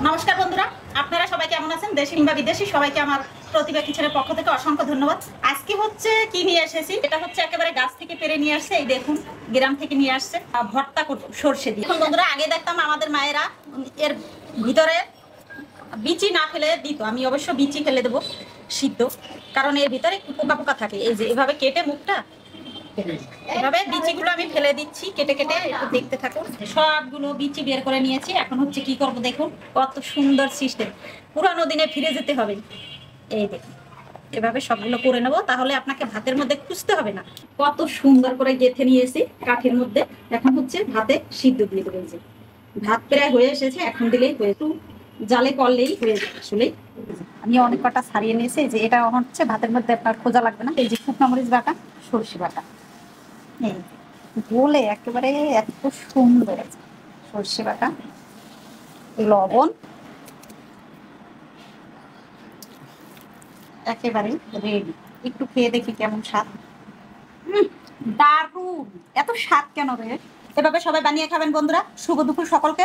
নমস্কার বন্ধুরা, আপনারা সবাই কেমন আছেন? দেশি কিংবা বিদেশি সবাইকে আমার প্রতিভা কিচেনের পক্ষ থেকে অসংখ্য ধন্যবাদ। আজকে হচ্ছে কি নিয়ে এসেছি, এটা হচ্ছে একেবারে গাছ থেকে পেরে নিয়ে আসছে। এই দেখুন, গ্রাম থেকে নিয়ে আসছে ভর্তা সরষে দিয়ে। এখন বন্ধুরা, আগে দেখতাম আমাদের মায়েরা এর ভিতরে বিচি না ফেলে দিত। আমি অবশ্য বিচি ফেলে দেবো সিদ্ধ, কারণ এর ভিতরে পোকা পোকা থাকে। এই যে এভাবে কেটে মুখটা, এভাবে বিচিগুলো আমি ফেলে দিচ্ছি কেটে কেটে। একটু দেখতে থাকুন। সবগুলো বিচি বের করে নিয়েছি। এখন হচ্ছে কি করব দেখুন, কত সুন্দর সিস্টেম। পুরানো দিনে ফিরে যেতে হবে। এই দেখুন, এভাবে সবগুলো করে নেব, তাহলে আপনাকে ভাতের মধ্যে খুঁজতে হবে না। কত সুন্দর করে গেঁথে নিয়েছি কাঠের মধ্যে। এখন হচ্ছে ভাতে সিদ্ধ দিয়ে দেবো। এই যে ভাত প্রায় হয়ে এসেছে, এখন দিলেই হয়ে, একটু জালে করলেই হয়ে যাবে। আসলে আমি অনেক কটা ছাড়িয়ে নিয়েছি। যে এটা হচ্ছে ভাতের মধ্যে আপনার খোঁজা লাগবে না। এই যে শুকনো মরিচ বাটা, সরষে বাটা, বলে একেবারে এত সুন্দর। সর্ষে বাটা, লবণ, একেবারে রেডি। একটু খেয়ে দেখি কেমন স্বাদ। দারুণ! এত স্বাদ কেন রে? এভাবে সবাই বানিয়ে খাবেন বন্ধুরা। শুভ দুপুর সকলকে।